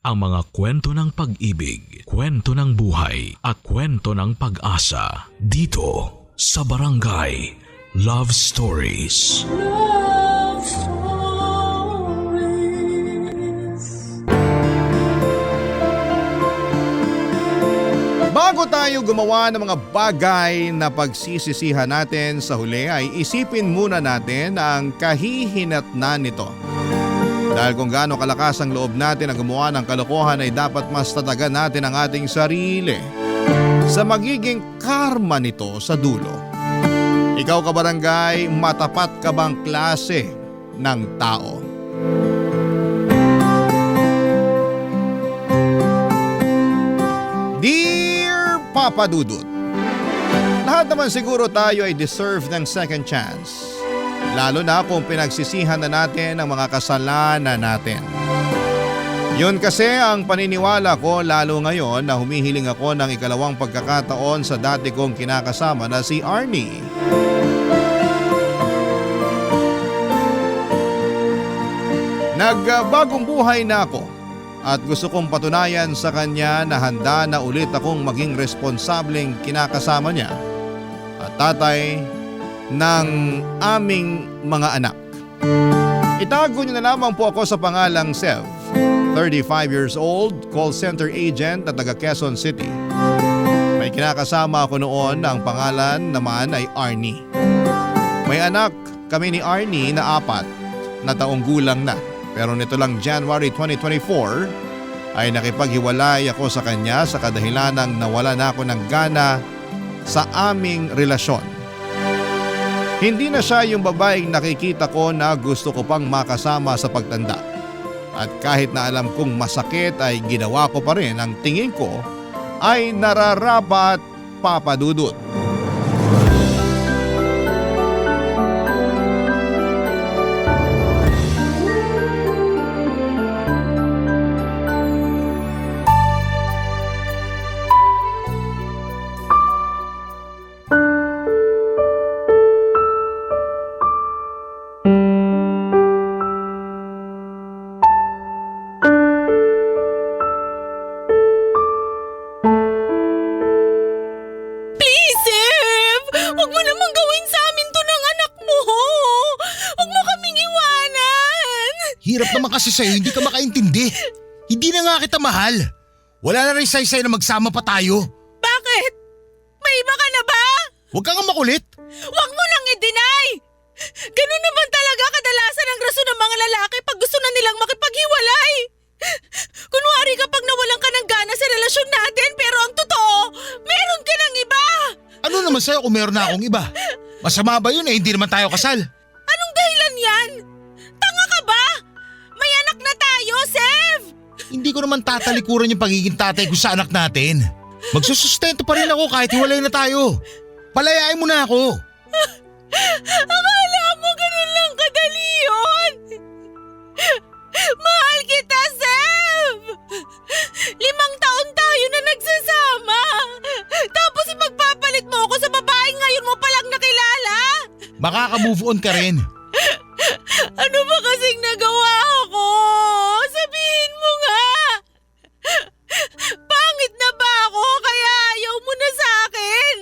ang mga kwento ng pag-ibig, kwento ng buhay at kwento ng pag-asa dito sa Barangay Love Stories. Love Stories. Bago tayo gumawa ng mga bagay na pagsisisihan natin sa huli ay isipin muna natin ang kahihinatnan nito. Dahil kung gaano kalakas ang loob natin na gumawa ng kalokohan ay dapat mas tatagan natin ang ating sarili sa magiging karma nito sa dulo. Ikaw kabarangay, matapat ka bang klase ng tao? Dear Papa Dudut, lahat naman siguro tayo ay deserve ng second chance. Lalo na kung pinagsisihan na natin ang mga kasalanan natin. Yun kasi ang paniniwala ko lalo ngayon na humihiling ako ng ikalawang pagkakataon sa dati kong kinakasama na si Arnie. Nagbagong buhay na ako at gusto kong patunayan sa kanya na handa na ulit akong maging responsableng kinakasama niya at tatay ng aming mga anak. Itago niyo na lamang po ako sa pangalang Sev, 35 years old, call center agent at taga Quezon City. May kinakasama ako noon na ang pangalan naman ay Arnie. May anak kami ni Arnie na 4 na taong gulang na, pero nito lang January 2024 ay nakipaghiwalay ako sa kanya sa kadahilanang nawala na ako ng gana sa aming relasyon. Hindi na siya yung babaeng nakikita ko na gusto ko pang makasama sa pagtanda. At kahit na alam kong masakit ay ginawa ko pa rin ang tingin ko ay nararapat, Papa Dudut. Hirap naman kasi sa'yo, hindi ka makaintindi. Hindi na nga kita mahal. Wala na rin saysay na magsama pa tayo. Bakit? May iba ka na ba? Huwag ka nga makulit. Huwag mo nang i-deny! Ganun naman talaga kadalasan ang rason ng mga lalaki pag gusto na nilang makipaghiwalay. Kunwari kapag nawalan ka ng gana sa relasyon natin pero ang totoo, meron ka ng iba. Ano naman sa'yo kung meron na akong iba? Masama ba yun hindi naman tayo kasal? Anong dahilan yan? Tanga ka ba? May anak na tayo, Sev! Hindi ko naman tatalikuran yung pagiging tatay ko sa anak natin. Magsusustento pa rin ako kahit hiwalay na tayo. Palayain mo na ako. Akala mo ganun lang kadali yun? Mahal kita, Sev! 5 taon tayo na nagsasama. Tapos ipagpapalit mo ako sa babaeng ngayon mo palang nakilala? Makaka-move on ka rin. Ano ba kasing nagawa ko? Sabihin mo nga! Pangit na ba ako kaya ayaw mo na sa akin?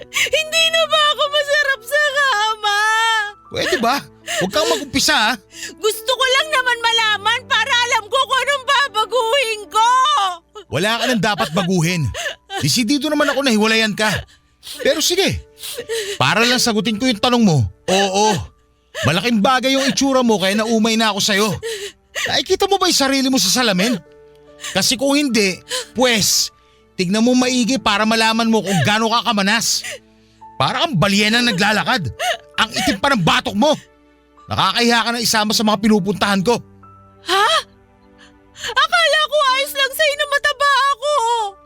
Hindi na ba ako masarap sa kama? Pwede ba? Huwag kang mag-umpisa ha. Gusto ko lang naman malaman para alam ko kung anong babaguhin ko. Wala ka nang dapat baguhin. Desidido naman ako na hiwalayan ka. Pero sige, para lang sagutin ko yung tanong mo. Oo, malaking bagay yung itsura mo kaya naumay na ako sa'yo. Nakikita mo ba yung sarili mo sa salamin? Kasi kung hindi, pues, tignan mo maigi para malaman mo kung gaano ka kamanas. Para kang balyena naglalakad. Ang itim pa ng batok mo. Nakakahiya ka na isama sa mga pinupuntahan ko. Ha? Akala ko ayos lang sa'yo na mataba ako.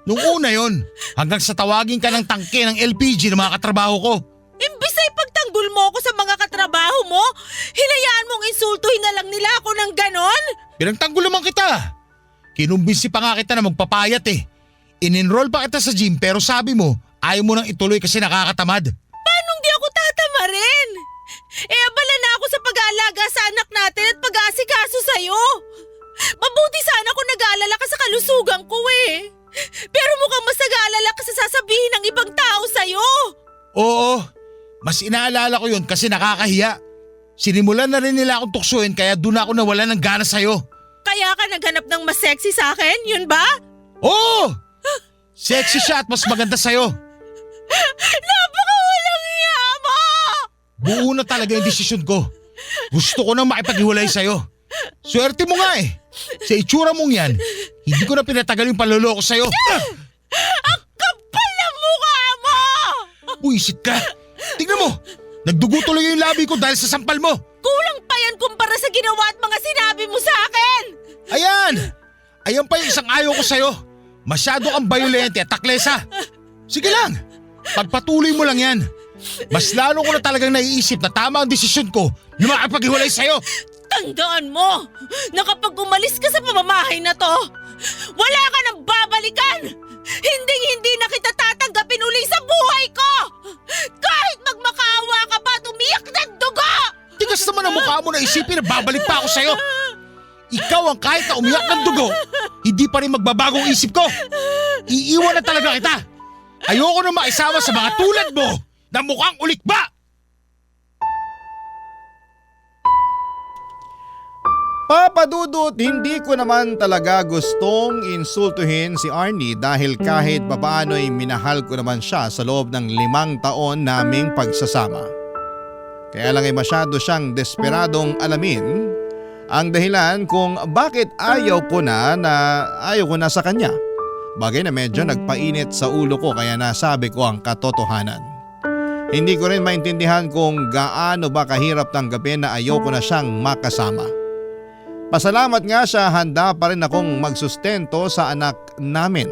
Nung una yon, hanggang sa tawagin ka ng tangke ng LPG ng mga katrabaho ko. Imbis ay pagtanggol mo ako sa mga katrabaho mo, hinayaan mong insultuhin na lang nila ako ng ganon? Pinagtanggol naman kita. Kinumbinsi pa nga kita na magpapayat eh. In-enroll pa kita sa gym pero sabi mo, ayaw mo nang ituloy kasi nakakatamad. Paano di ako tatamarin? Abala na ako sa pag-aalaga sa anak natin at pag-aasikaso sa'yo. Mabuti sana kalusugan ko eh. Pero mukhang mas nag-aalala ka sa sasabihin ng ibang tao sa'yo. Oo, mas inaalala ko yun kasi nakakahiya. Sinimulan na rin nila akong tuksuin kaya doon ako nawala ng gana sa'yo. Kaya ka naghanap ng mas sexy sa akin, yun ba? Oo! Sexy siya at mas maganda sa'yo. Napakawalang iya mo! Buo na talaga yung desisyon ko. Gusto ko nang makipaghiwalay sa'yo. Swerte mo nga eh. Sa itsura mong yan, hindi ko na pinatagal yung panloloko sa'yo. Ang kapal ng mukha mo! Buisit ka. Tingnan mo, nagdugo tuloy yung labi ko dahil sa sampal mo. Kulang pa yan kumpara sa ginawa at mga sinabi mo sa akin! Ayan! Ayan pa yung isang ayaw ko sa'yo. Masyado kang bayolente at taklesa. Sige lang, pagpatuloy mo lang yan. Mas lalo ko na talagang naiisip na tama ang desisyon ko na makapaghiwalay sa'yo. Tandaan mo na kapag umalis ka sa pamamahay na to, wala ka nang babalikan! Hindi na kita tatanggapin uli sa buhay ko! Kahit magmakaawa ka pa at umiyak ng dugo! Tigas naman ang mukha mo na isipin na babalik pa ako sa'yo. Ikaw ang kahit na umiyak ng dugo, hindi pa rin magbabagong isip ko. Iiwan na talaga kita. Ayoko na makisama sa mga tulad mo na mukhang ulikba. Papa Dudut, hindi ko naman talaga gustong insultuhin si Arnie dahil kahit papaano'y minahal ko naman siya sa loob ng 5 taon naming pagsasama. Kaya lang ay masyado siyang desperadong alamin ang dahilan kung bakit ayaw ko na sa kanya. Bagay na medyo nagpainit sa ulo ko kaya nasabi ko ang katotohanan. Hindi ko rin maintindihan kung gaano ba kahirap tanggapin na ayaw ko na siyang makasama. Pasalamat nga siya, handa pa rin akong magsustento sa anak namin.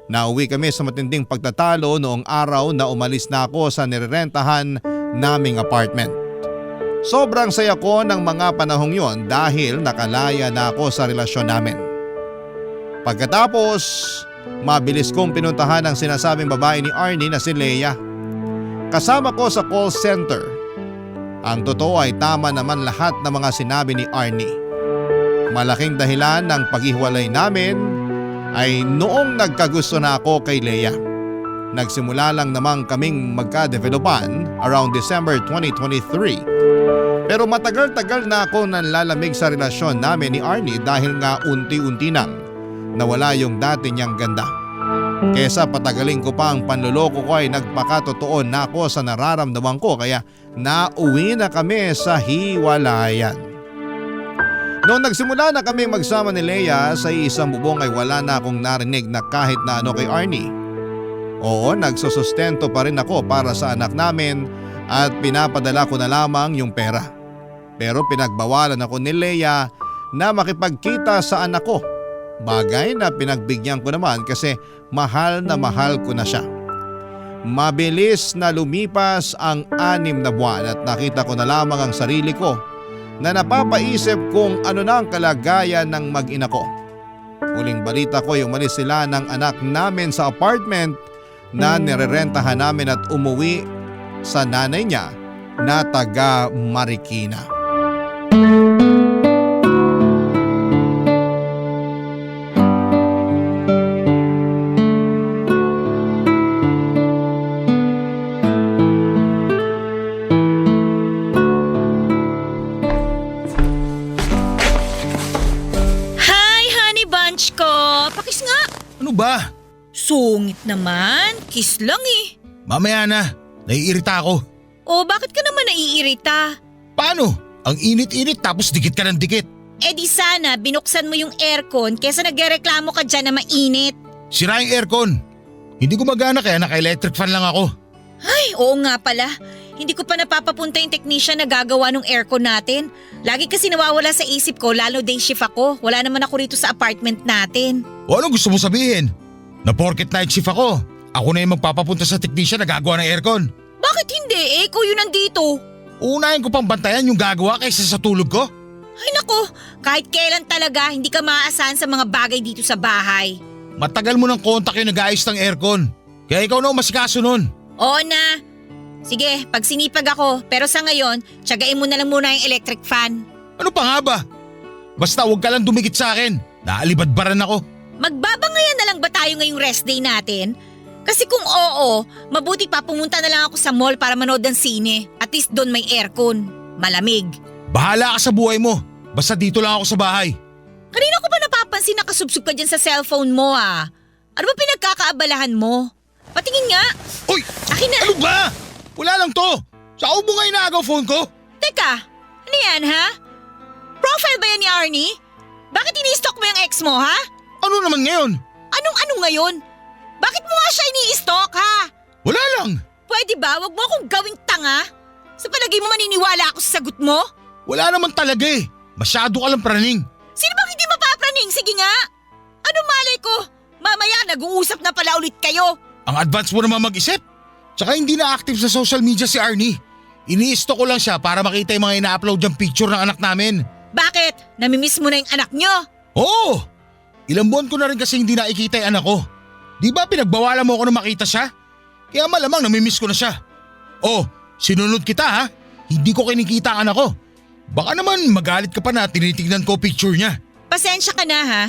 Nauwi kami sa matinding pagtatalo noong araw na umalis na ako sa nirerentahan naming apartment. Sobrang saya ko ng mga panahong yon dahil nakalaya na ako sa relasyon namin. Pagkatapos, mabilis kong pinuntahan ang sinasabing babae ni Arnie na si Leia. Kasama ko sa call center. Ang totoo ay tama naman lahat ng mga sinabi ni Arnie. Malaking dahilan ng paghiwalay namin ay noong nagkagusto na ako kay Leia. Nagsimula lang namang kaming magka-developan around December 2023. Pero matagal-tagal na ako nanlalamig sa relasyon namin ni Arnie dahil nga unti-unti nang nawala yung dati niyang ganda. Kesa patagalin ko pa ang panloloko ko ay nagpakatotoo na ako sa nararamdaman ko kaya nauwi na kami sa hiwalayan. Noong nagsimula na kami magsama ni Leia sa isang bubong ay wala na akong narinig na kahit na ano kay Arnie. Oo, nagsusustento pa rin ako para sa anak namin at pinapadala ko na lamang yung pera. Pero pinagbawalan ako ni Leia na makipagkita sa anak ko. Bagay na pinagbigyan ko naman kasi mahal ko na siya. Mabilis na lumipas ang 6 na buwan at nakita ko na lamang ang sarili ko na napapaisip kung ano na ang kalagayan ng mag-ina ko. Huling balita ko ay umalis sila ng anak namin sa apartment na nirerentahan namin at umuwi sa nanay niya na taga Marikina. Ano ba? Sungit naman, kiss lang eh. Mamaya na, naiirita ako. O bakit ka naman naiirita? Paano? Ang init-init tapos dikit ka ng dikit. Eh di sana binuksan mo yung aircon kesa nagrereklamo ka dyan na mainit. Sira yung aircon. Hindi gumagana kaya naka-electric fan lang ako. Ay, oo nga pala. Hindi ko pa napapapunta yung technician na gagawa ng aircon natin. Lagi kasi nawawala sa isip ko lalo day shift ako. Wala naman ako rito sa apartment natin. O ano gusto mo sabihin? Na porket night shift ako, ako na yung magpapapunta sa technician na gagawa ng aircon. Bakit hindi? Eh, ikaw yun nandito. Unahin ko pang bantayan yung gagawa kaysa sa tulog ko. Ay nako, kahit kailan talaga hindi ka maaasahan sa mga bagay dito sa bahay. Matagal mo ng kontak yung nag-ayos ng aircon. Kaya ikaw na umasikaso nun. Oo na. Sige, pag sinipag ako, pero sa ngayon, tiyagain mo na lang muna yung electric fan. Ano pa nga ba? Basta huwag ka lang dumikit sa akin. Naalibadbaran ako. magbabangayan na lang ba tayo ngayong rest day natin? Kasi kung oo, mabuti pa pumunta na lang ako sa mall para manood ng sine. At least doon may aircon. Malamig. Bahala ka sa buhay mo. Basta dito lang ako sa bahay. Kanina ko ba napapansin na kasubsub ka dyan sa cellphone mo Ano ba pinagkakaabalahan mo? Patingin nga. Uy! Akin na. Ano ba? Wala lang to. Sa ubo nga inaagaw phone ko. Teka, ano yan ha? Profile ba yan ni Arnie? Bakit ini-stalk mo yung ex mo ha? Ano naman ngayon? Anong ngayon? Bakit mo nga siya ini-stalk ha? Wala lang. Pwede ba? Wag mo akong gawing tanga. Sa palagay mo maniniwala ako sa sagot mo? Wala naman talaga eh. Masyado ka lang praning. Sino bang hindi mapapraning? Sige nga. Ano malay ko? Mamaya nag-uusap na pala ulit kayo. Ang advance mo naman mag-isip. Tsaka hindi na active sa social media si Arnie. Ini-stalk ko lang siya para makita yung mga ina-upload yung picture ng anak namin. Bakit? Namimiss mo na yung anak nyo? Oo! Ilang buwan ko na rin kasi hindi nakikita yung anak ko. Di ba pinagbawalan mo ako na makita siya? Kaya malamang namimiss ko na siya. Oh, sinunod kita ha? Hindi ko kinikita ang anak ko. Baka naman magalit ka pa na tinitignan ko picture niya. Pasensya ka na ha.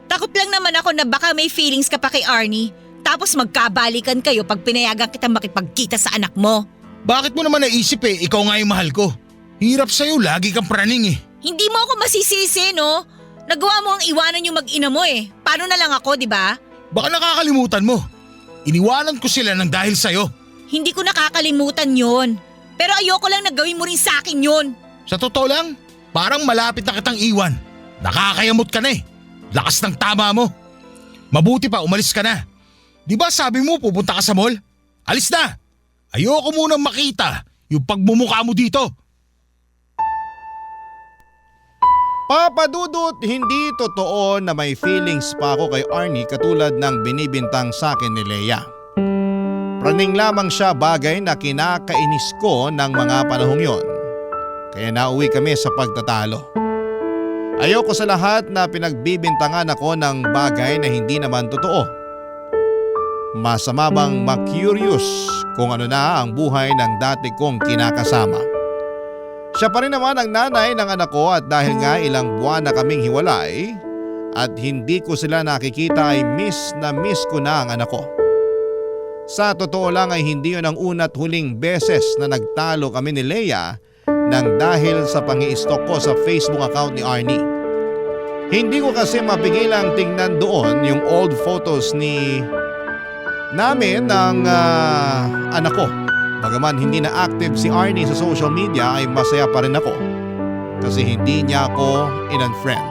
Takot lang naman ako na baka may feelings ka pa kay Arnie. Tapos magkabalikan kayo pag pinayagan kita makipagkita sa anak mo. Bakit mo naman naisip ikaw nga yung mahal ko? Hirap sa'yo, lagi kang praning Hindi mo ako masisisi no? Nagawa mo ang iwanan yung mag-ina mo Paano na lang ako, di ba? Baka nakakalimutan mo. Iniwanan ko sila ng dahil sa'yo. Hindi ko nakakalimutan yon. Pero ayoko lang na gawin mo rin sa akin yon. Sa totoo lang, parang malapit na kitang iwan. Nakakayamot ka na Lakas ng tama mo. Mabuti pa umalis ka na. Di ba sabi mo pupunta ka sa mall? Alis na. Ayoko munang makita yung pagmumukha mo dito. Papa Dudut, hindi totoo na may feelings pa ako kay Arnie katulad ng binibintang sa akin ni Leia. Praning lamang siya bagay na kinakainis ko ng mga panahong yon. Kaya nauwi kami sa pagtatalo. Ayoko sa lahat na pinagbibintangan ako ng bagay na hindi naman totoo. Masama bang ma-curious kung ano na ang buhay ng dati kong kinakasama. Siya pa rin naman ang nanay ng anak ko at dahil nga ilang buwan na kaming hiwalay at hindi ko sila nakikita ay miss na miss ko na ang anak ko. Sa totoo lang ay hindi yun ang una't huling beses na nagtalo kami ni Leia nang dahil sa pangi-stalk ko sa Facebook account ni Arnie. Hindi ko kasi mapigilang tingnan doon yung old photos namin ng anak ko. Bagaman hindi na active si Arnie sa social media ay masaya pa rin ako kasi hindi niya ako in-unfriend.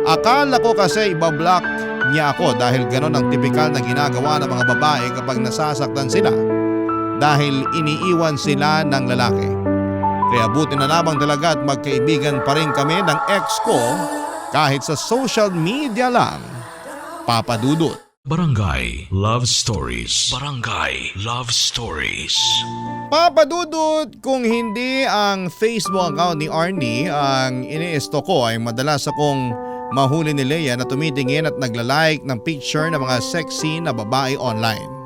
Akala ko kasi ibablock niya ako dahil ganon ang tipikal na ginagawa ng mga babae kapag nasasaktan sila dahil iniiwan sila ng lalaki. Kaya buti na lamang talaga at magkaibigan pa rin kami ng ex ko kahit sa social media lang. Papa Dudut. Barangay Love Stories. Barangay Love Stories. Papa Dudut, kung hindi ang Facebook account ni Arnie ang ini-stalk ko ay madalas akong mahuli ni Leia na tumitingin at nagla-like ng picture ng mga sexy na babae online.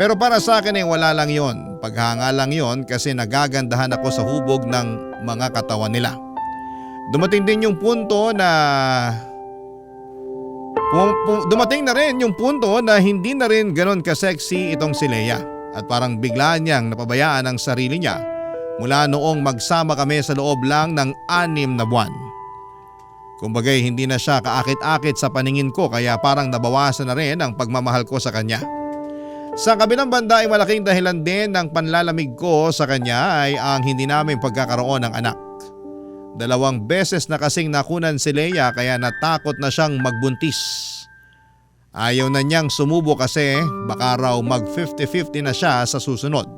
Pero para sa akin ay wala lang yon. Paghanga lang yon kasi nagagandahan ako sa hubog ng mga katawan nila. Dumating din yung punto na dumating na rin yung punto na hindi na rin ganon ka-sexy itong si Leia at parang bigla niyang napabayaan ang sarili niya mula noong magsama kami sa loob lang ng 6 na buwan. Kumbagay hindi na siya kaakit-akit sa paningin ko kaya parang nabawasan na rin ang pagmamahal ko sa kanya. Sa kabilang banda ay malaking dahilan din ng panlalamig ko sa kanya ay ang hindi namin pagkakaroon ng anak. 2 beses na kasing nakunan si Leia kaya natakot na siyang magbuntis. Ayaw na niyang sumubo kasi baka raw mag 50-50 na siya sa susunod.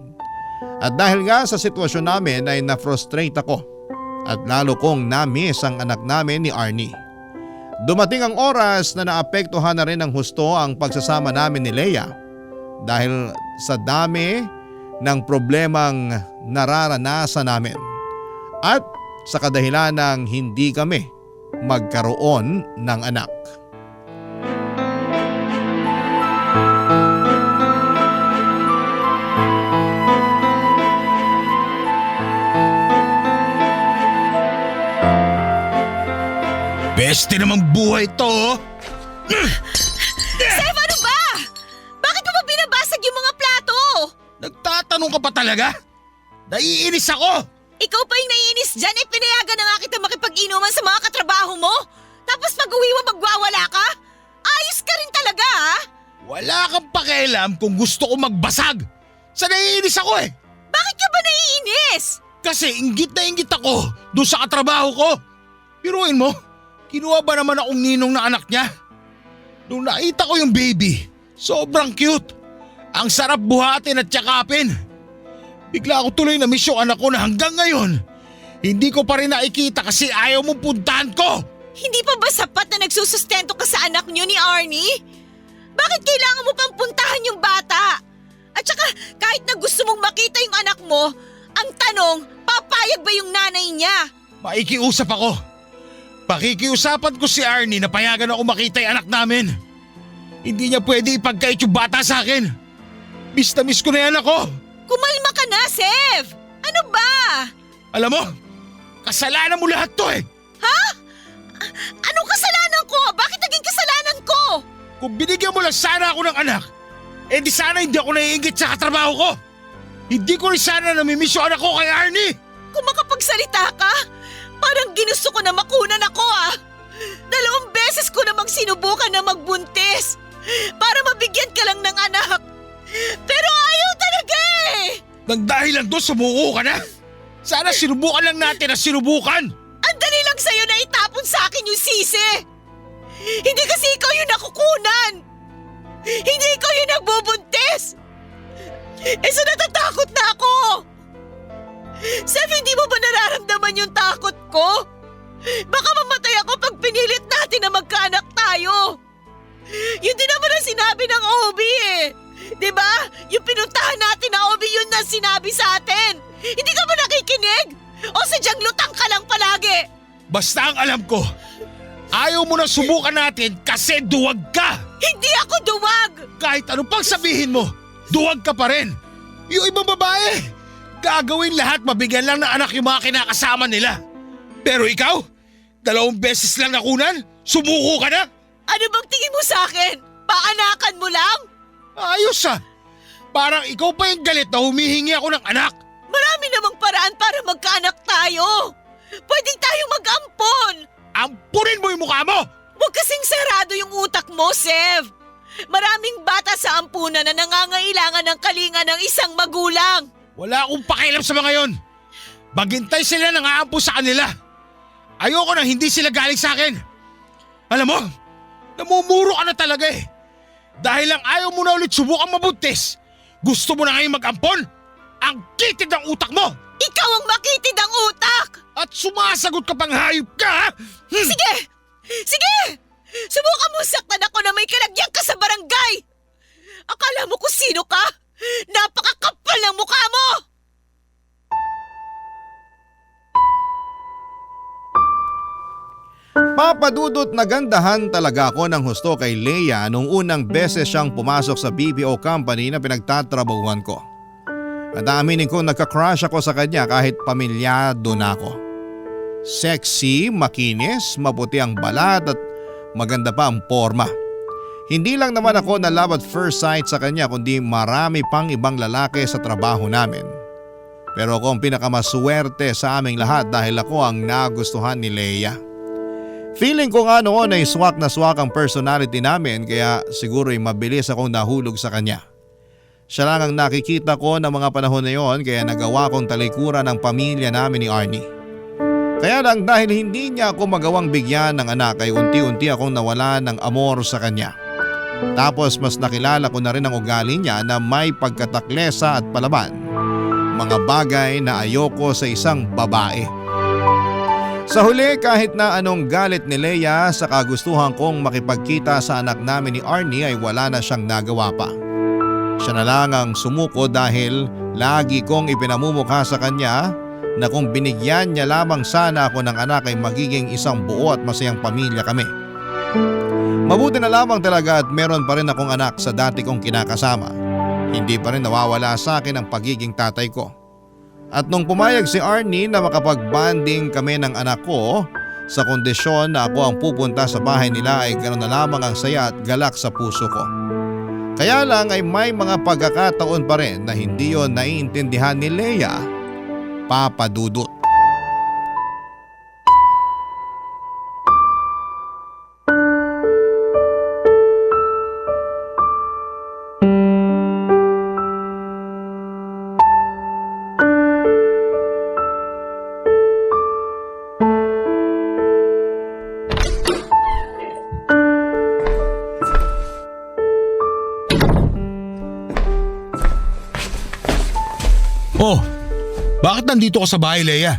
At dahil nga sa sitwasyon namin ay na-frustrate ako at lalo kong na-miss ang anak namin ni Arnie. Dumating ang oras na naapektuhan na rin ng husto ang pagsasama namin ni Leia dahil sa dami ng problemang nararanasan namin at sa kadahilan ng hindi kami magkaroon ng anak. Beste namang buhay to. Seth, ano ba? Bakit mo ba binabasag yung mga plato? Nagtatanong ka pa talaga? Naiinis ako! Ikaw pa yung naiinis dyan, pinayagan na nga kita makipag-inuman sa mga katrabaho mo. Tapos pag-uwi mo magwawala ka? Ayos ka rin talaga, ha? Wala kang pakialam kung gusto ko magbasag. Sa naiinis ako eh. Bakit ka ba naiinis? Kasi inggit na inggit ako doon sa katrabaho ko. Piruin mo, kinuha ba naman akong ninong na anak niya? Nung nakita ko yung baby, sobrang cute. Ang sarap buhatin at tsakapin. Bigla ako tuloy na miss yung anak ko na hanggang ngayon hindi ko pa rin nakikita kasi ayaw mong puntahan ko. Hindi pa ba sapat na nagsusustento ka sa anak niyo ni Arnie? Bakit kailangan mo pang puntahan yung bata? At saka kahit na gusto mong makita yung anak mo, ang tanong, papayag ba yung nanay niya? Makikiusap ako. Pakikiusapan ko si Arnie na payagan ako makita yung anak namin. Hindi niya pwede ipagkait yung bata sa akin. Miss na miss ko na yan ako. Kumalma ka na, Sev! Ano ba? Alam mo, kasalanan mo lahat to eh. Ha? Anong kasalanan ko? Bakit naging kasalanan ko? Kung binigyan mo lang sana ako ng anak, eh di sana hindi ako naiingit sa katrabaho ko. Hindi ko rin sana namimiss yung anak ko kay Arnie. Kung makapagsalita ka, parang ginusto ko na makunan ako ah. 2 beses ko namang sinubukan na magbuntis para mabigyan ka lang ng anak. Pero ayaw talaga eh! Nang dahil lang doon sumuko ka na. Sana sinubukan lang natin na sinubukan. Ang dali lang sa'yo na itapon sa akin yung sisi. Hindi kasi ikaw yung nakukunan. Hindi ikaw yung nagbubuntis. Eh so natatakot na ako. Sef, hindi mo ba nararamdaman yung takot ko? Baka mamatay ako pag pinilit natin na magkaanak tayo. Yun din naman ang sinabi ng OB eh. Diba? Yung pinuntahan natin na OB yun na sinabi sa atin. Hindi ka ba nakikinig? O sadyang lutang ka lang palagi? Basta ang alam ko, ayaw mo na subukan natin kasi duwag ka. Hindi ako duwag! Kahit ano pang sabihin mo, duwag ka pa rin. Yung ibang babae, gagawin lahat mabigyan lang ng anak yung mga kinakasama nila. Pero ikaw, 2 beses lang nakunan, sumuko ka na. Ano bang tingin mo sa akin? Paanakan mo lang? Ayos ah. Parang ikaw pa yung galit na humihingi ako ng anak. Marami namang paraan para magkaanak tayo. Pwedeng tayong mag-ampon. Ampunin mo yung mukha mo! Huwag kasing sarado yung utak mo, Sev. Maraming bata sa ampunan na nangangailangan ng kalinga ng isang magulang. Wala akong pakialam sa mga yon. Maghintay sila nang aampo sa kanila. Ayoko na hindi sila galing sa akin. Alam mo, namumuro ka na talaga eh. Dahil lang ayaw mo na ulit subukang mabuntis. Gusto mo na ngayon mag-ampon? Ang kitid ng utak mo! Ikaw ang makitid ang utak! At sumasagot ka pang hayop ka ha? Sige! Sige! Subukan mo saktan ako na may kalagyan ka sa barangay! Akala mo kung sino ka? Napakakapal ng mukha mo! Papadudot nagandahan talaga ako ng husto kay Leia nung unang beses siyang pumasok sa BPO company na pinagtatrabahuan ko. At aaminin ko nagka-crush ako sa kanya kahit pamilyado na ako. Sexy, makinis, maputi ang balat at maganda pa ang forma. Hindi lang naman ako na love at first sight sa kanya kundi marami pang ibang lalaki sa trabaho namin. Pero ako ang pinakamaswerte sa aming lahat dahil ako ang nagustuhan ni Leia. Feeling ko nga noon ay swak na swak ang personality namin kaya siguro ay mabilis akong nahulog sa kanya. Siya lang ang nakikita ko ng mga panahon na yon kaya nagawa kong talikuran ang pamilya namin ni Arnie. Kaya lang dahil hindi niya ako magawang bigyan ng anak ay unti-unti akong nawala ng amor sa kanya. Tapos mas nakilala ko na rin ang ugali niya na may pagkataklesa at palaban. Mga bagay na ayoko sa isang babae. Sa huli kahit na anong galit ni Leia sa kagustuhan kong makipagkita sa anak namin ni Arnie ay wala na siyang nagawa pa. Siya na lang ang sumuko dahil lagi kong ipinamumukha sa kanya na kung binigyan niya lamang sana ako ng anak ay magiging isang buo at masayang pamilya kami. Mabuti na lamang talaga at meron pa rin akong anak sa dati kong kinakasama. Hindi pa rin nawawala sa akin ang pagiging tatay ko. At nung pumayag si Arnie na makapag-bonding kami ng anak ko, sa kondisyon na ako ang pupunta sa bahay nila ay ganoon na lamang ang saya at galak sa puso ko. Kaya lang ay may mga pagkakataon pa rin na hindi yon naiintindihan ni Leia, Papa Dudut. Oh, bakit nandito ka sa bahay, Leia?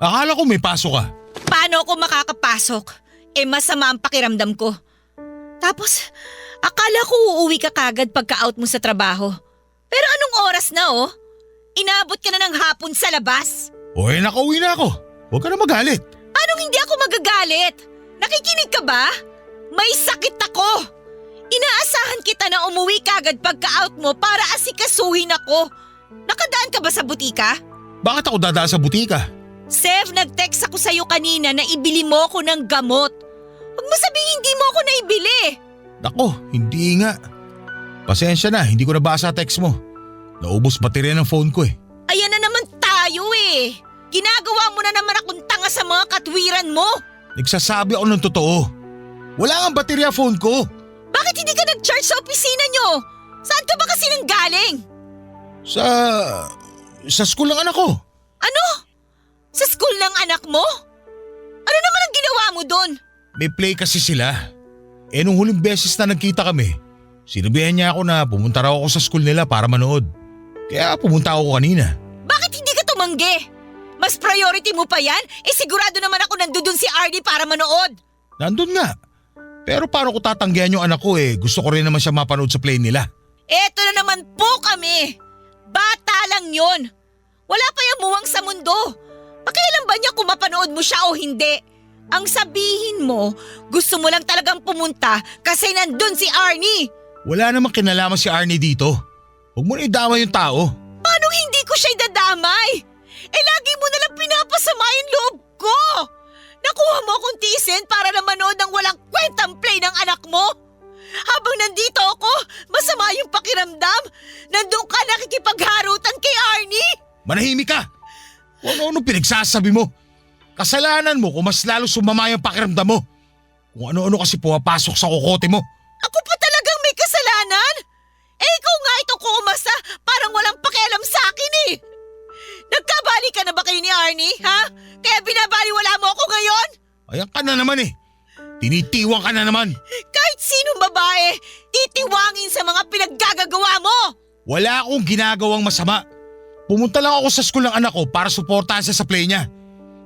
Akala ko may pasok ka. Paano ako makakapasok? Masama ang pakiramdam ko. Tapos, akala ko uuwi ka kagad pagka-out mo sa trabaho. Pero anong oras na Inabot ka na ng hapon sa labas. Nakauwi na ako. Huwag ka na magalit. Anong hindi ako magagalit? Nakikinig ka ba? May sakit ako. Inaasahan kita na umuwi kagad pagka-out mo para asikasuhin ako. Nakadaan ka ba sa butika? Bakit ako dadaan sa butika? Sev, nag-text ako sa'yo kanina na ibili mo ako ng gamot. Huwag mo sabihin hindi mo ako naibili. Nako, hindi nga. Pasensya na, hindi ko nabasa text mo. Naubos baterya ng phone ko Ayan na naman tayo Ginagawa mo na naman akong tanga sa mga katwiran mo. Nagsasabi ako ng totoo. Wala nga baterya phone ko. Bakit hindi ka nag-charge sa opisina nyo? Saan ka ba kasi nanggaling? Sa school ng anak ko. Ano? Sa school ng anak mo? Ano naman ang ginawa mo doon? May play kasi sila. Nung huling beses na nagkita kami, sinabihan niya ako na pumunta raw ako sa school nila para manood. Kaya pumunta ako kanina. Bakit hindi ka tumanggi? Mas priority mo pa yan? Sigurado naman ako nandun si Arnie para manood. Nandun nga. Pero paano ko tatanggihan yung anak ko Gusto ko rin naman siya mapanood sa play nila. Eto na naman po kami. Bata lang yon. Wala pa yung muwang sa mundo. Pakialam ba niya kung mapanood mo siya o hindi? Ang sabihin mo, gusto mo lang talagang pumunta kasi nandun si Arnie. Wala namang kinalaman si Arnie dito. Huwag mo na idama yung tao. Paano hindi ko siya idadamay? Lagi mo nalang pinapasama yung loob ko. Nakuha mo akong tiisin para na manood ng walang kwentang play ng anak mo. Habang nandito ako, masama yung pakiramdam. Nandun ka nakikipagharutan kay Arnie. Manahimik ka! Kung ano-ano pinagsasabi mo. Kasalanan mo kung mas lalo sumama yung pakiramdam mo. Kung ano-ano kasi pumapasok sa kokote mo. Ako pa talagang may kasalanan? Ikaw nga itong kuumasa, parang walang pakialam sa akin Nagkabali ka na ba kayo ni Arnie, ha? Kaya binabaliwala mo ako ngayon? Ayan ka na naman Tinitiwang ka na naman. Kahit sinong babae, titiwangin sa mga pinaggagawa mo. Wala akong ginagawang masama. Pumunta lang ako sa school ng anak ko para suportahan siya sa play niya.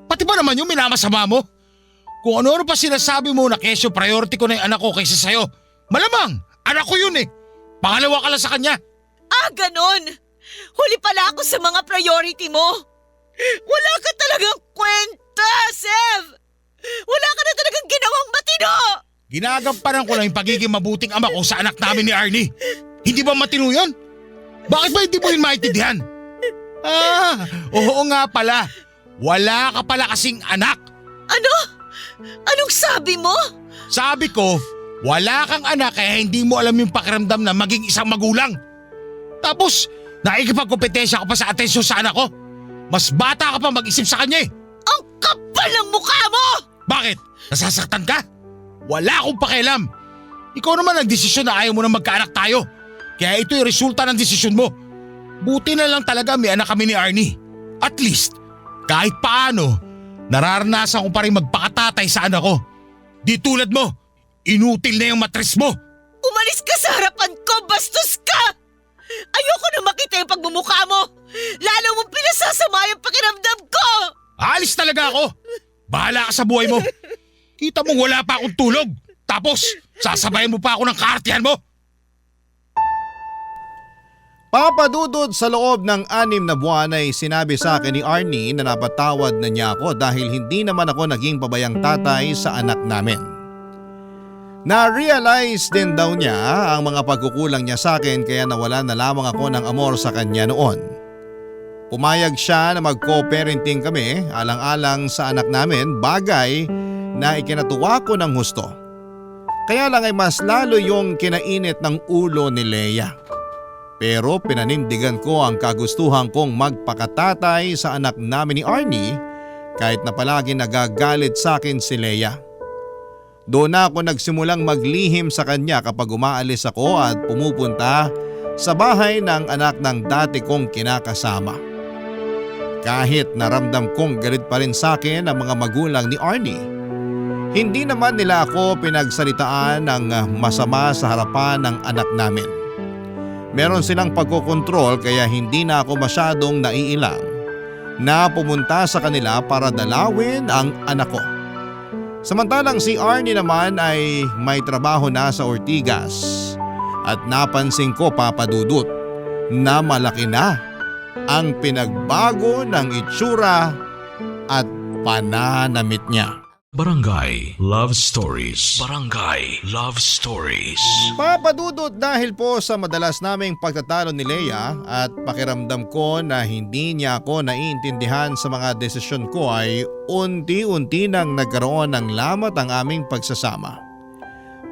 Pati ba naman yung minamasama mo? Kung ano-ano pa sinasabi mo na kesyo priority ko na yung anak ko kaysa sa'yo. Malamang, anak ko yun Pangalawa ka lang sa kanya. Ganon. Huli pala ako sa mga priority mo. Wala ka talagang kwenta, Sev. Wala ka na talagang ginawang matino. Ginagampanan ko lang yung pagiging mabuting ama ko sa anak namin ni Arnie. Hindi ba matino yun? Bakit ba hindi mo yun maintindihan? Oo nga pala. Wala ka pala kasing anak. Ano? Anong sabi mo? Sabi ko, wala kang anak kaya hindi mo alam yung pakiramdam na maging isang magulang. Tapos, nakikipagkompetensya ka pa sa atensyon sa anak ko. Mas bata ka pa mag-isip sa kanya Ang kapal ng mukha mo! Bakit? Nasasaktan ka? Wala akong pakialam. Ikaw naman nagdesisyon na ayaw mo na magkaanak tayo. Kaya ito yung resulta ng desisyon mo. Buti na lang talaga may anak kami ni Arnie. At least, kahit paano, nararanasan ko pa rin magpakatatay sa anak ko. Di tulad mo, inutil na yung matris mo. Umalis ka sa harapan ko, bastos ka! Ayoko na makita yung pagmumukha mo. Lalo mong pinasasama yung pakiramdam ko. Alis talaga ako. Bahala ka sa buhay mo. Kita mong wala pa akong tulog. Tapos, sasabayan mo pa ako ng kaartihan mo. Papadudod sa loob ng 6 na buwan ay sinabi sa akin ni Arnie na napatawad na niya ako dahil hindi naman ako naging pabayang tatay sa anak namin. Na-realize din daw niya ang mga pagkukulang niya sa akin kaya nawala na lamang ako ng amor sa kanya noon. Pumayag siya na mag-co-parenting kami alang-alang sa anak namin, bagay na ikinatuwa ko ng husto. Kaya lang ay mas lalo yung kinainit ng ulo ni Leia. Pero pinanindigan ko ang kagustuhan kong magpakatatay sa anak namin ni Arnie kahit na palagi nagagalit sa akin si Leia. Doon na ako nagsimulang maglihim sa kanya kapag umaalis ako at pumupunta sa bahay ng anak ng dati kong kinakasama. Kahit naramdam kong galit pa rin sa akin ang mga magulang ni Arnie, hindi naman nila ako pinagsalitaan ng masama sa harapan ng anak namin. Meron silang pagkokontrol kaya hindi na ako masyadong naiilang na pumunta sa kanila para dalawin ang anak ko. Samantalang si Arnie naman ay may trabaho na sa Ortigas at napansin ko, Papa Dudut, na malaki na ang pinagbago ng itsura at pananamit niya. Barangay Love Stories. Barangay Love Stories. Papadudot, dahil po sa madalas naming pagtatalo ni Leia at pakiramdam ko na hindi niya ako naiintindihan sa mga desisyon ko, ay unti-unti nang nagkaroon ng lamat ang aming pagsasama.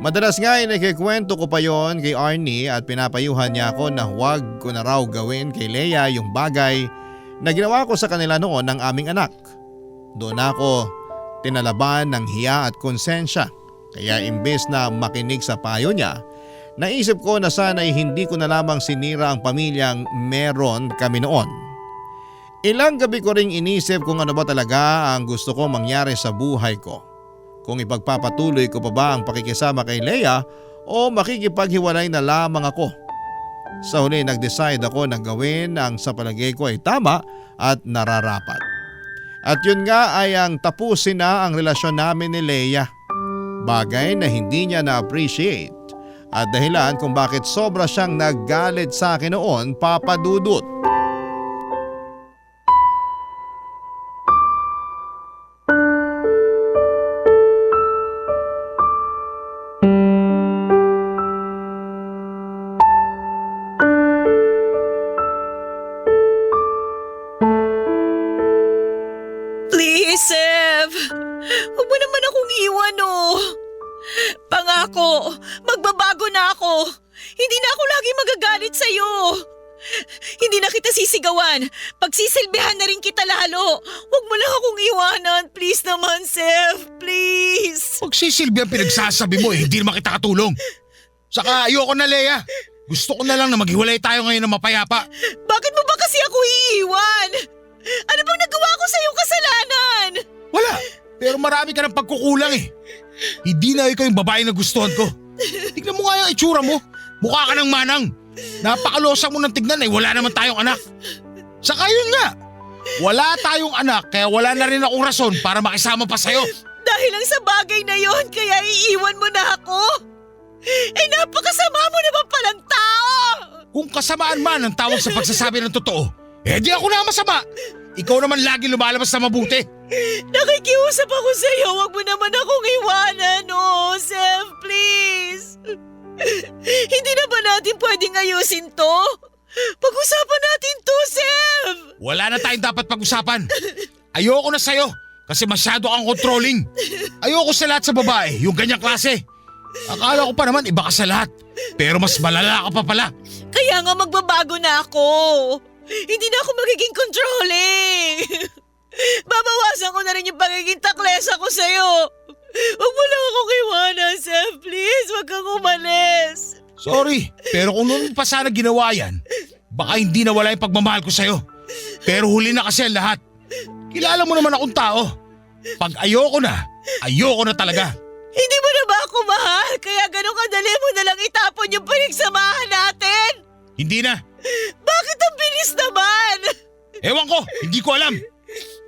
Madalas nga ay nakikwento ko pa yon kay Arnie at pinapayuhan niya ako na huwag ko na raw gawin kay Leia yung bagay na ginawa ko sa kanila noon ng aming anak. Doon ako tinalaban ng hiya at konsensya, kaya imbes na makinig sa payo niya, naisip ko na sana'y hindi ko na lamang sinira ang pamilyang meron kami noon. Ilang gabi ko ring inisip kung ano ba talaga ang gusto kong mangyari sa buhay ko. Kung ipagpapatuloy ko pa ba ang pakikisama kay Leia o makikipaghiwalay na lamang ako. Sa huli nag-decide ako na gawin ang sa palagay ko ay tama at nararapat. At yun nga ay ang tapusin na ang relasyon namin ni Leia. Bagay na hindi niya na-appreciate at dahilan kung bakit sobra siyang naggalit sa akin noon, Papa Dudut. Please, Sev. Huwag mo naman akong iwan, oh. Pangako, magbabago na ako. Hindi na ako lagi magagalit sa'yo. Hindi na kita sisigawan. Pagsisilbihan na rin kita lalo. Huwag mo lang akong iwanan. Please naman, Sev. Please. Pagsisilbi ang pinagsasabi mo hindi naman kita katulong. Saka ayoko na, Leia. Gusto ko na lang na maghiwalay tayo ngayon ng mapayapa. Bakit mo ba kasi ako iiwan? Ano bang nagawa ko sa iyong kasalanan? Wala, pero marami ka ng pagkukulang eh. Hindi na ikaw yung babae na gustuhan ko. Tignan mo nga yung itsura mo. Mukha ka ng manang. Napakalosa mo ng tignan eh, wala naman tayong anak. Saka yun nga, wala tayong anak kaya wala na rin akong rason para makisama pa sa'yo. Dahil lang sa bagay na yon, kaya iiwan mo na ako? Eh napakasama mo naman palang tao! Kung kasamaan man ang tawag sa pagsasabi ng totoo, eh di ako na masama. Ikaw naman lagi lumalabas na mabuti. Nakikiusap ako sa'yo, huwag mo naman akong iwanan, oh, Sev, please. Hindi na ba natin pwedeng ayusin to? Pag-usapan natin to, Sev. Wala na tayong dapat pag-usapan. Ayoko na sa'yo kasi masyado kang controlling. Ayoko sa lahat sa babae, yung ganyang klase. Akala ko pa naman iba ka sa lahat, pero mas malala ka pa pala. Kaya nga magbabago na ako. Hindi na ako magiging controlling. Babawasan ko na rin yung pagiging taklesa ko sa'yo. Huwag mo lang akong iwanan, Sev. Please, huwag kang umalis. Sorry, pero kung noon pa sana ginawa yan, baka hindi na wala yung pagmamahal ko sa'yo. Pero huli na kasi ang lahat. Kilala mo naman akong tao. Pag ayoko na talaga. Hindi mo na ba ako mahal? Kaya ganun kadali mo na lang itapon yung pinagsamahan natin? Hindi na. Bakit ang bilis naman? Ewan ko, hindi ko alam.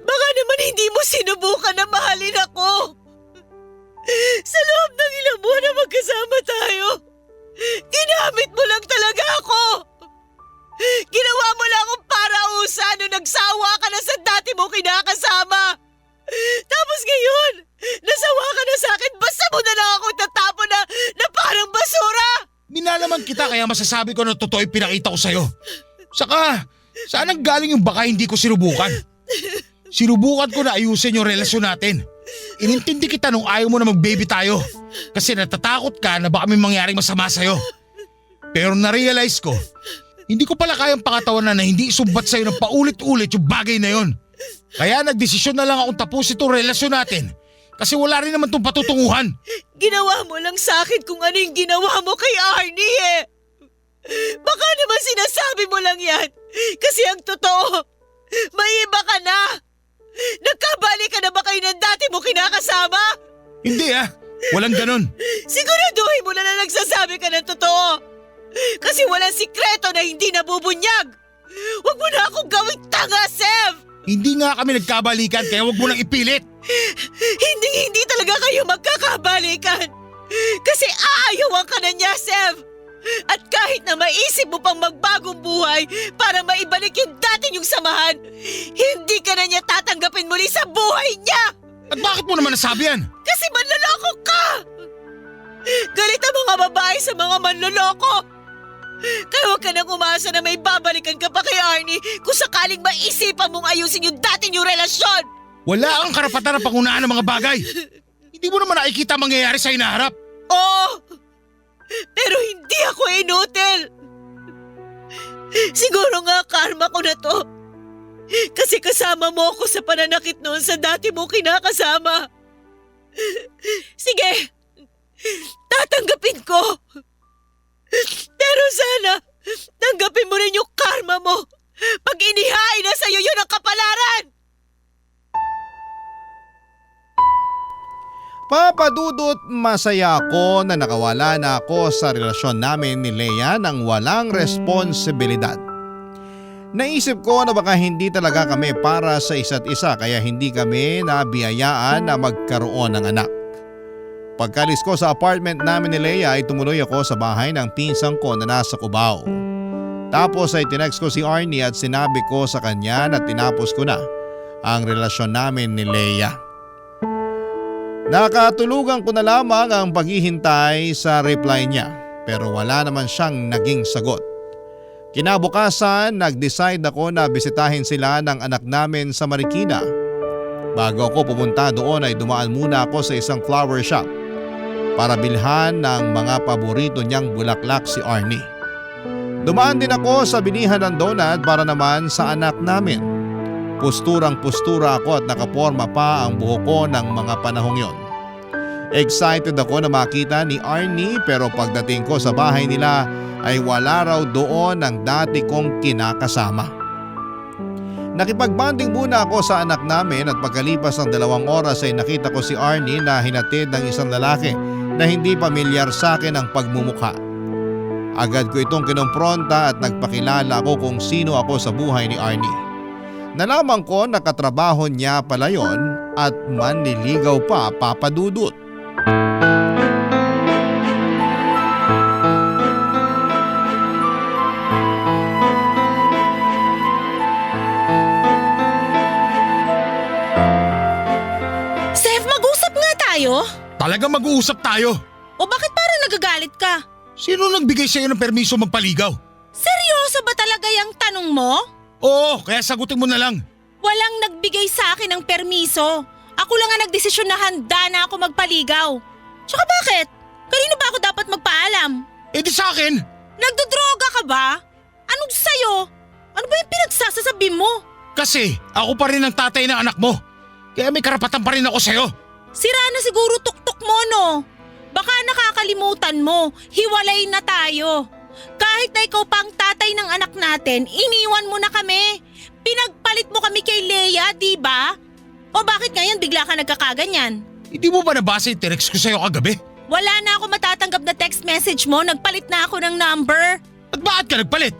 Baka naman hindi mo sinubukan na mahalin ako. Sa loob ng ilang buwan na magkasama tayo, ginamit mo lang talaga ako. Ginawa mo lang akong parausa nung nagsawa ka na sa dati mo kinakasama. Tapos ngayon, nasawa ka na sa akin, basta mo na lang ako tatapon na parang basura. Minalaman kita kaya masasabi ko na totoo yung pinakita ko sa'yo. Saka, Saan ang galing yung baka hindi ko sinubukan? Sinubukan ko na ayusin yung relasyon natin. Inintindi kita nung ayaw mo na mag-baby tayo. Kasi natatakot ka na baka may mangyaring masama sa'yo. Pero na-realize ko, hindi ko pala kayang pakatawanan na hindi isumbat sa'yo ng paulit-ulit yung bagay na yon. Kaya nagdesisyon na lang akong tapusin itong relasyon natin. Kasi wala rin naman itong patutunguhan. Ginawa mo lang sa akin kung ano yung ginawa mo kay Arnie eh. Baka naman sinasabi mo lang yan. Kasi ang totoo, may iba ka na. Nagkabali ka na ba kayo ng dati mo kinakasama? Hindi walang ganon. Siguraduhin mo na nagsasabi ka ng totoo. Kasi walang sikreto na hindi nabubunyag. Huwag mo na akong gawing tanga, Sev! Hindi nga kami nagkabalikan kaya wag mo nang ipilit. Hindi talaga kayo magkakabalikan. Kasi aayawan ka na niya, Sev. At kahit na maisip mo pang magbagong buhay para maibalik yung dati niyong samahan, hindi ka na niya tatanggapin muli sa buhay niya! At bakit mo naman nasabi yan? Kasi manloloko ka! Galit ang mga babae sa mga manloloko! Kaya huwag ka nang umasa na may babalikan ka pa kay Arnie kung sakaling maisipan mong ayusin yung dati niyong relasyon! Wala kang karapatan na pangunaan ng mga bagay. Hindi mo naman nakikita ang mangyayari sa hinaharap. Oo! Pero hindi ako inutil! Siguro nga karma ko na to. Kasi kasama mo ako sa pananakit noon sa dati mo kinakasama. Sige, tatanggapin ko. Pero sana, tanggapin mo rin yung karma mo pag inihain na sa'yo yun ang kapalaran! Papadudot, masaya ako na nakawala na ako sa relasyon namin ni Leia nang walang responsibilidad. Naisip ko na baka hindi talaga kami para sa isa't isa kaya hindi kami nabiyayaan na magkaroon ng anak. Pagkalis ko sa apartment namin ni Leia ay tumuloy ako sa bahay ng pinsang ko na nasa Cubao. Tapos ay tinext ko si Arnie at sinabi ko sa kanya na tinapos ko na ang relasyon namin ni Leia. Nakatulugan ko na lamang ang paghihintay sa reply niya pero wala naman siyang naging sagot. Kinabukasan, nag-decide ako na bisitahin sila ng anak namin sa Marikina. Bago ako pumunta doon ay dumaan muna ako sa isang flower shop para bilhan ng mga paborito niyang bulaklak si Arnie. Dumaan din ako sa bilihan ng donut para naman sa anak namin. Pusturang-pustura ako at nakaporma pa ang buhok ko ng mga panahong yon. Excited ako na makita ni Arnie pero pagdating ko sa bahay nila ay wala raw doon ang dati kong kinakasama. Nakipagbanding muna ako sa anak namin at pagkalipas ng 2 oras ay nakita ko si Arnie na hinatid ng isang lalaki na hindi pamilyar sa akin ang pagmumukha. Agad ko itong kinompronta at nagpakilala ako kung sino ako sa buhay ni Arnie. Nalaman ko na katrabaho niya pala yon at manliligaw pa, papadudot. Sef, mag-usap nga tayo. Talagang mag-uusap tayo. O bakit parang nagagalit ka? Sino nagbigay sa'yo ng permiso magpaligaw? Seryoso ba talaga yung tanong mo? Oo, kaya sagutin mo na lang. Walang nagbigay sa akin ng permiso. Ako lang ang nagdesisyon na handa na ako magpaligaw. Tsaka bakit? Kanino ba ako dapat magpaalam? Eh di sa akin. Nagdodroga ka ba? Anong sa'yo? Ano ba yung pinagsasasabi mo? Kasi ako pa rin ang tatay ng anak mo. Kaya may karapatan pa rin ako sa'yo. Sira na siguro tuktok mo, no? Baka nakakalimutan mo, hiwalay na tayo. Kahit na ikaw pa ang tatay ng anak natin, iniwan mo na kami. Pinagpalit mo kami kay Leia, di ba? O bakit ngayon bigla ka nagkakaganyan? Hindi mo ba nabasa yung text ko sa'yo kagabi? Wala na ako matatanggap na text message mo, nagpalit na ako ng number. At bakit ka nagpalit?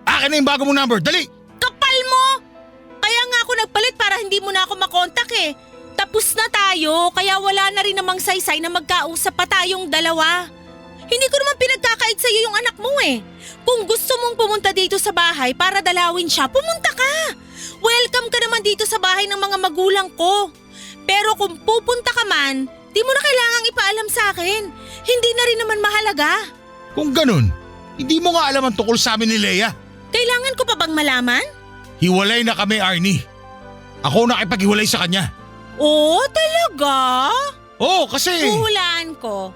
Akin na yung bago mong number, dali! Kapal mo! Kaya nga ako nagpalit para hindi mo na ako makontak eh. Tapos na tayo, kaya wala na rin namang saysay na magkausap pa tayong dalawa. Hindi ko naman pinagkakait sa'yo yung anak mo eh. Kung gusto mong pumunta dito sa bahay para dalawin siya, pumunta ka. Welcome ka naman dito sa bahay ng mga magulang ko. Pero kung pupunta ka man, di mo na kailangang ipaalam sa akin. Hindi na rin naman mahalaga. Kung ganun, hindi mo nga alam ang tungkol sa amin ni Leia. Kailangan ko pa bang malaman? Hiwalay na kami, Arnie. Ako nakipaghiwalay sa kanya. Oh, talaga? Oo, kasi... Huhulaan ko.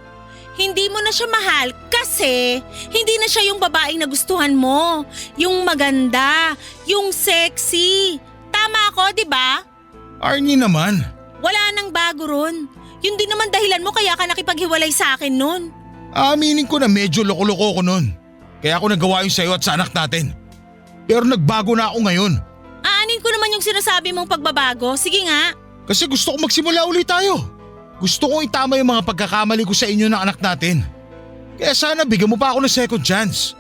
Hindi mo na siya mahal kasi hindi na siya yung babaeng nagustuhan mo. Yung maganda, yung sexy. Tama ako, di ba? Arnie naman. Wala nang bago ron. Yun din naman dahilan mo kaya ka nakipaghiwalay sa akin nun. Aminin ko na medyo loko-loko ko nun. Kaya ako nagawa yun sa'yo at sa anak natin. Pero nagbago na ako ngayon. Aanin ko naman yung sinasabi mong pagbabago. Sige nga. Kasi gusto ko magsimula ulit tayo. Gusto kong itama yung mga pagkakamali ko sa inyo ng anak natin. Kaya sana bigyan mo pa ako ng second chance.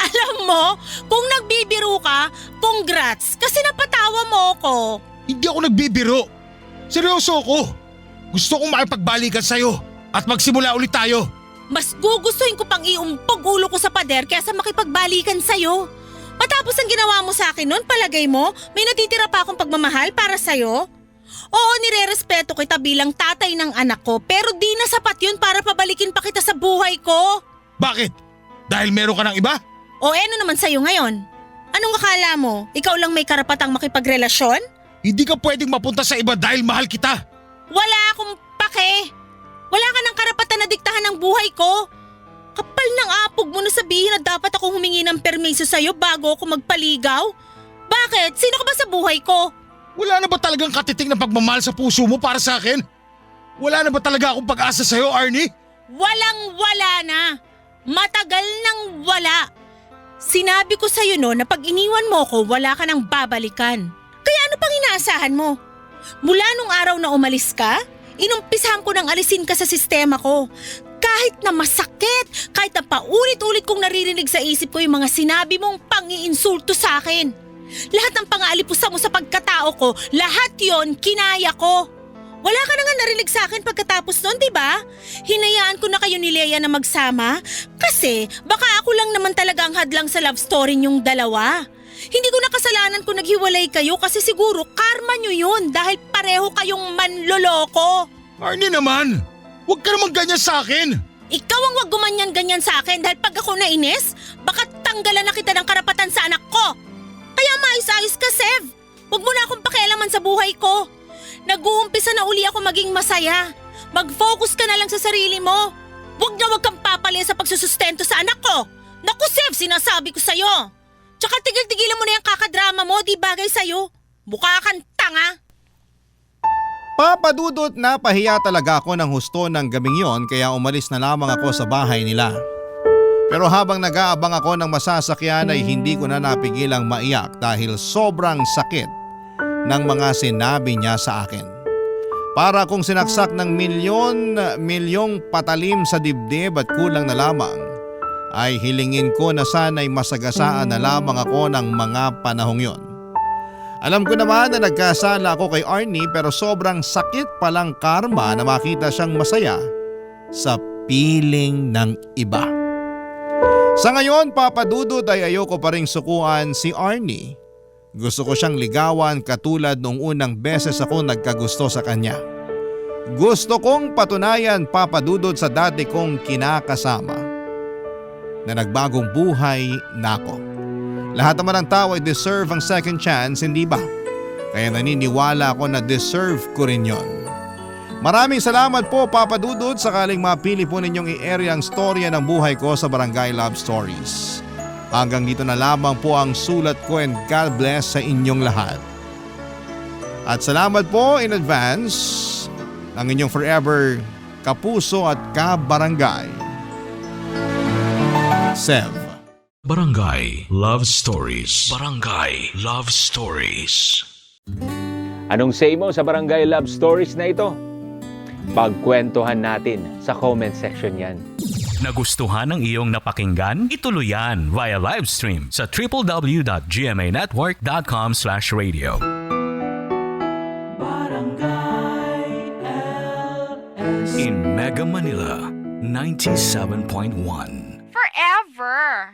Alam mo, kung nagbibiro ka, congrats kasi napatawa mo ko. Hindi ako nagbibiro. Seryoso ako. Gusto kong makipagbalikan sa'yo at magsimula ulit tayo. Mas gugustuhin ko pang iumpog ulo ko sa pader kaysa makipagbalikan sa'yo. Matapos ang ginawa mo sa akin noon, palagay mo, may natitira pa akong pagmamahal para sa'yo? Oo, nirerespeto kita bilang tatay ng anak ko pero di na sapat yun para pabalikin pa kita sa buhay ko. Bakit? Dahil meron ka ng iba? O ano naman sa'yo ngayon? Anong akala mo? Ikaw lang may karapatang makipagrelasyon? Hindi ka pwedeng mapunta sa iba dahil mahal kita. Wala akong pake. Wala ka ng karapatan na diktahan ng buhay ko. Kapal ng apog mo na sabihin na dapat akong humingi ng permiso sa'yo bago ako magpaligaw? Bakit? Sino ka ba sa buhay ko? Wala na ba talagang katiting na pagmamahal sa puso mo para sa akin? Wala na ba talaga akong pag-asa sa'yo, Arnie? Walang-wala na. Matagal nang wala. Sinabi ko sa'yo no na pag iniwan mo ko, wala ka nang babalikan. Kaya ano pang inaasahan mo? Mula nung araw na umalis ka, inumpisahan ko nang alisin ka sa sistema ko. Kahit na masakit, kahit na paulit-ulit kong naririnig sa isip ko yung mga sinabi mong pang-iinsulto sa akin. Lahat ng pangaalipusta mo sa pagkatao ko, lahat yon kinaya ko. Wala ka na nga narinig sa akin pagkatapos nun, di ba? Hinayaan ko na kayo ni Leia na magsama kasi baka ako lang naman talaga ang hadlang sa love story niyong dalawa. Hindi ko na kasalanan kung naghiwalay kayo kasi siguro karma niyo yun dahil pareho kayong manloloko. Arnie naman, huwag ka naman ganyan sa akin. Ikaw ang wag gumanyan-ganyan sa akin dahil pag ako nainis, baka tanggalan na kita ng karapatan sa anak ko. Kaya maayos-ayos ka, Sev. Huwag mo na akong pakialaman sa buhay ko. Nag-uumpisa na uli ako maging masaya. Mag-focus ka na lang sa sarili mo. Huwag na huwag kang papali sa pagsusustento sa anak ko. Naku, Sev, sinasabi ko sa'yo. Tsaka tigil-tigilan mo na yung kakadrama mo, di bagay sa'yo. Mukha kang tanga. Papadudot na pahiya talaga ako ng husto ng gabing yon kaya umalis na lamang ako sa bahay nila. Pero habang nag-aabang ako ng masasakyan ay hindi ko na napigilang maiyak dahil sobrang sakit ng mga sinabi niya sa akin. Para kung sinaksak ng milyong patalim sa dibdib at kulang na lamang, ay hilingin ko na sana'y masagasaan na lamang ako ng mga panahong yon. Alam ko naman na nagkasala ako kay Arnie pero sobrang sakit palang karma na makita siyang masaya sa piling ng iba. Sa ngayon, papadudot ay ayoko pa ring sukuan si Arnie. Gusto ko siyang ligawan katulad nung unang beses ako nagkagusto sa kanya. Gusto kong patunayan, papadudot, sa dati kong kinakasama na nagbagong buhay na ako. Lahat naman ng tao ay deserve ang second chance, hindi ba? Kaya naniniwala ako na deserve ko rin yon. Maraming salamat po, papadudot, sakaling mapili po ninyong i-area ang storya ng buhay ko sa Barangay Love Stories. Hanggang dito na lamang po ang sulat ko and God bless sa inyong lahat. At salamat po in advance ng inyong forever kapuso at kabarangay, Sev. Barangay Love Stories. Barangay Love Stories. Anong say mo sa Barangay Love Stories na ito? Pagkwentuhan natin sa comment section yan. Nagustuhan ng iyong napakinggan? Ituloy yan via live stream sa www.gmanetwork.com/radio. In Mega Manila, 97.1. Forever.